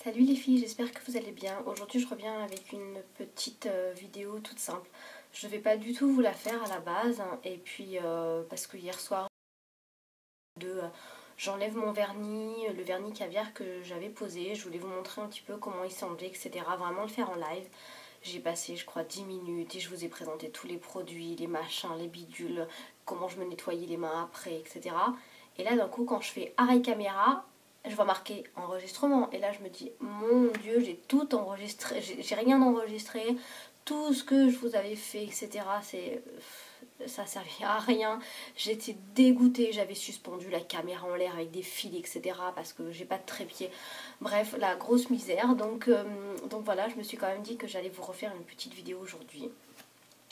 Salut les filles, j'espère que vous allez bien. Aujourd'hui je reviens avec une petite vidéo toute simple. Je ne vais pas du tout vous la faire à la base, hein, et puis parce que hier soir j'enlève mon vernis, le vernis caviar que j'avais posé. Je voulais vous montrer un petit peu comment il semblait, etc. Vraiment le faire en live. J'ai passé je crois 10 minutes et je vous ai présenté tous les produits, les machins, les bidules, comment je me nettoyais les mains après, etc. Et là d'un coup quand je fais arrêt caméra, je vois marqué enregistrement. Et là je me dis, mon Dieu, j'ai tout enregistré, j'ai rien enregistré. Tout ce que je vous avais fait, etc. Ça servait à rien. J'étais dégoûtée, j'avais suspendu la caméra en l'air avec des fils, etc. parce que j'ai pas de trépied. Bref, la grosse misère. Donc voilà, je me suis quand même dit que j'allais vous refaire une petite vidéo aujourd'hui.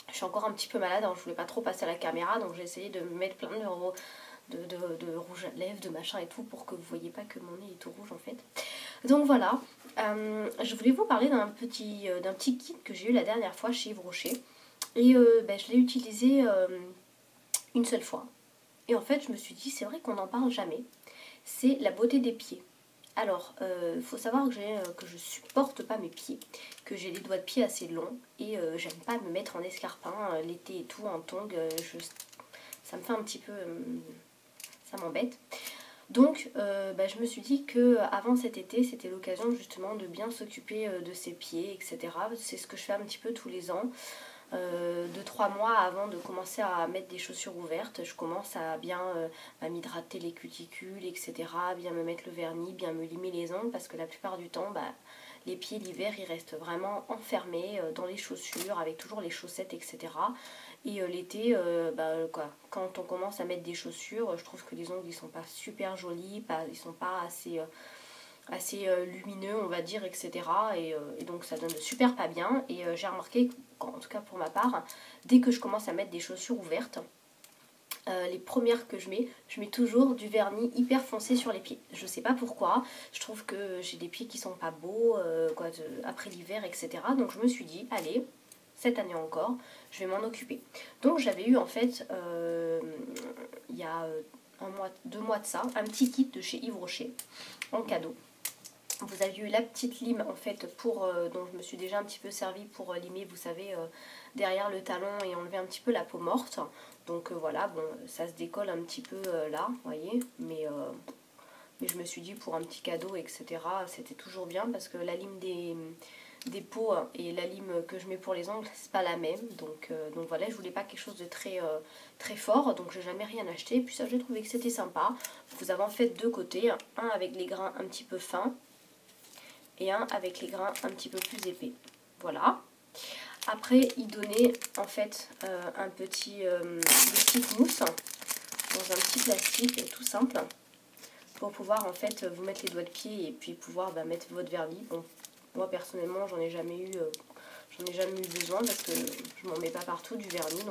Je suis encore un petit peu malade, alors je voulais pas trop passer à la caméra, donc j'ai essayé de me mettre plein de rouge à lèvres, de machin et tout, pour que vous voyez pas que mon nez est tout rouge en fait. Donc voilà, je voulais vous parler d'un petit kit que j'ai eu la dernière fois chez Yves Rocher. Et je l'ai utilisé une seule fois. Et en fait, je me suis dit, c'est vrai qu'on n'en parle jamais. C'est la beauté des pieds. Alors, faut savoir que je supporte pas mes pieds, que j'ai les doigts de pied assez longs et j'aime pas me mettre en escarpin l'été et tout, en tongs. Ça me fait un petit peu, ça m'embête. Donc, je me suis dit que avant cet été, c'était l'occasion justement de bien s'occuper de ses pieds, etc. C'est ce que je fais un petit peu tous les ans. 2-3 mois avant de commencer à mettre des chaussures ouvertes, je commence à bien m'hydrater les cuticules, etc. Bien me mettre le vernis, bien me limer les ongles, parce que la plupart du temps, les pieds l'hiver, ils restent vraiment enfermés dans les chaussures, avec toujours les chaussettes, etc. Et l'été, quand on commence à mettre des chaussures, je trouve que les ongles, ils sont pas super jolis, ils sont pas assez lumineux, on va dire, etc. Et donc ça donne super pas bien. Et j'ai remarqué, en tout cas pour ma part, dès que je commence à mettre des chaussures ouvertes, les premières que je mets toujours du vernis hyper foncé sur les pieds. Je sais pas pourquoi, je trouve que j'ai des pieds qui sont pas beaux après l'hiver, etc. Donc je me suis dit, allez, cette année encore, je vais m'en occuper. Donc j'avais eu en fait, il y a 2 mois de ça, un petit kit de chez Yves Rocher en cadeau. Vous avez eu la petite lime en fait dont je me suis déjà un petit peu servi pour limer, vous savez, derrière le talon et enlever un petit peu la peau morte. Donc voilà, bon, ça se décolle un petit peu là, vous voyez, mais je me suis dit pour un petit cadeau, etc., c'était toujours bien parce que la lime des peaux et la lime que je mets pour les ongles, c'est pas la même. Donc voilà, je voulais pas quelque chose de très fort, donc j'ai jamais rien acheté. Puis ça, j'ai trouvé que c'était sympa. Vous avez en fait deux côtés, un avec les grains un petit peu fins et un avec les grains un petit peu plus épais. Voilà. Après, il donnait en fait des petites mousses dans un petit plastique tout simple pour pouvoir en fait vous mettre les doigts de pied et puis pouvoir mettre votre vernis. Bon, moi personnellement, j'en ai jamais eu besoin parce que je m'en mets pas partout du vernis,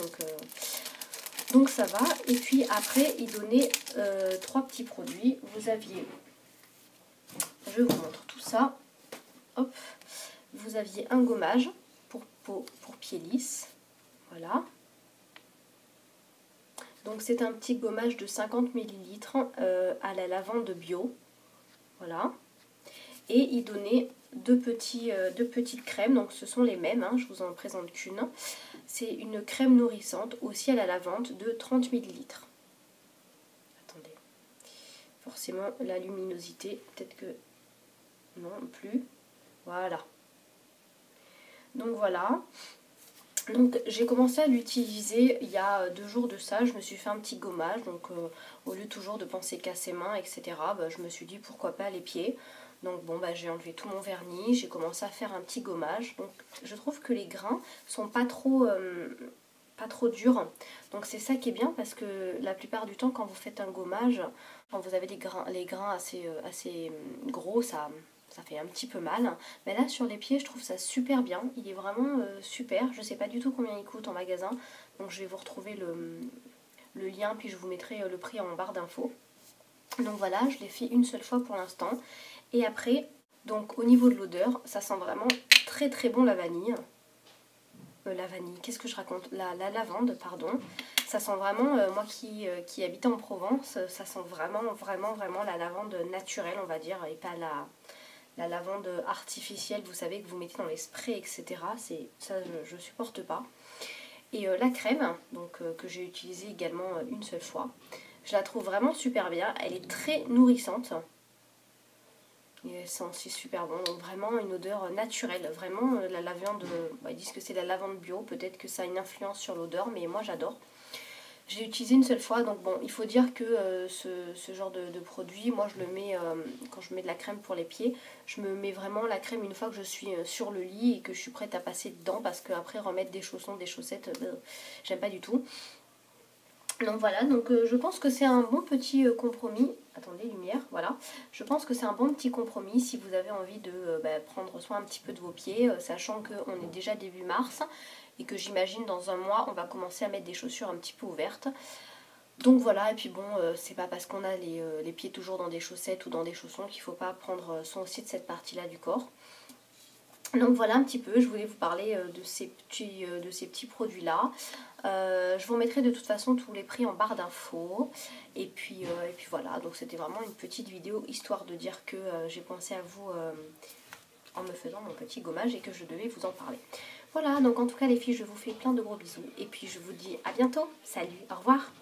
donc ça va. Et puis après, il donnait 3 petits produits. Vous aviez, je vous montre tout ça. Hop, vous aviez un gommage pour pieds lisses, voilà. Donc c'est un petit gommage de 50 ml à la lavande bio, voilà. Et il donnait deux petites crèmes, donc ce sont les mêmes, hein, je vous en présente qu'une. C'est une crème nourrissante aussi à la lavande de 30 ml. Attendez, forcément la luminosité, peut-être que non plus. Voilà. Donc voilà. Donc j'ai commencé à l'utiliser il y a 2 jours de ça, je me suis fait un petit gommage, donc au lieu toujours de penser qu'à ses mains, etc., je me suis dit pourquoi pas les pieds. Donc bon, j'ai enlevé tout mon vernis, j'ai commencé à faire un petit gommage. Donc je trouve que les grains sont pas trop durs, donc c'est ça qui est bien parce que la plupart du temps quand vous faites un gommage, quand vous avez les grains assez gros, ça fait un petit peu mal. Mais là sur les pieds je trouve ça super bien. Il est vraiment super. Je sais pas du tout combien il coûte en magasin. Donc je vais vous retrouver le lien puis je vous mettrai le prix en barre d'infos. Donc voilà, je l'ai fait une seule fois pour l'instant. Et après, donc au niveau de l'odeur, ça sent vraiment très très bon la vanille. Qu'est-ce que je raconte, la lavande, pardon. Ça sent vraiment, moi qui habitais en Provence, ça sent vraiment la lavande naturelle, on va dire, et pas la lavande artificielle, vous savez, que vous mettez dans les sprays, etc. Ça, je supporte pas. Et la crème, donc, que j'ai utilisée également une seule fois, je la trouve vraiment super bien. Elle est très nourrissante. Et elle sent aussi super bon. Donc vraiment une odeur naturelle. Vraiment la lavande, ils disent que c'est la lavande bio. Peut-être que ça a une influence sur l'odeur, mais moi j'adore. J'ai utilisé une seule fois, donc bon, il faut dire que ce genre de produit, moi je le mets, quand je mets de la crème pour les pieds, je me mets vraiment la crème une fois que je suis sur le lit et que je suis prête à passer dedans, parce qu'après remettre des chaussons, des chaussettes, j'aime pas du tout. Donc voilà, donc je pense que c'est un bon petit compromis. Attendez, lumière, voilà. Je pense que c'est un bon petit compromis si vous avez envie de prendre soin un petit peu de vos pieds, sachant qu'on est déjà début mars et que j'imagine dans un mois on va commencer à mettre des chaussures un petit peu ouvertes. Donc voilà, et puis bon, c'est pas parce qu'on a les pieds toujours dans des chaussettes ou dans des chaussons qu'il faut pas prendre soin aussi de cette partie-là du corps. Donc voilà un petit peu, je voulais vous parler de ces petits produits-là. Je vous mettrai de toute façon tous les prix en barre d'infos. Et puis voilà, donc c'était vraiment une petite vidéo histoire de dire que j'ai pensé à vous en me faisant mon petit gommage et que je devais vous en parler. Voilà, donc en tout cas les filles, je vous fais plein de gros bisous. Et puis je vous dis à bientôt. Salut, au revoir.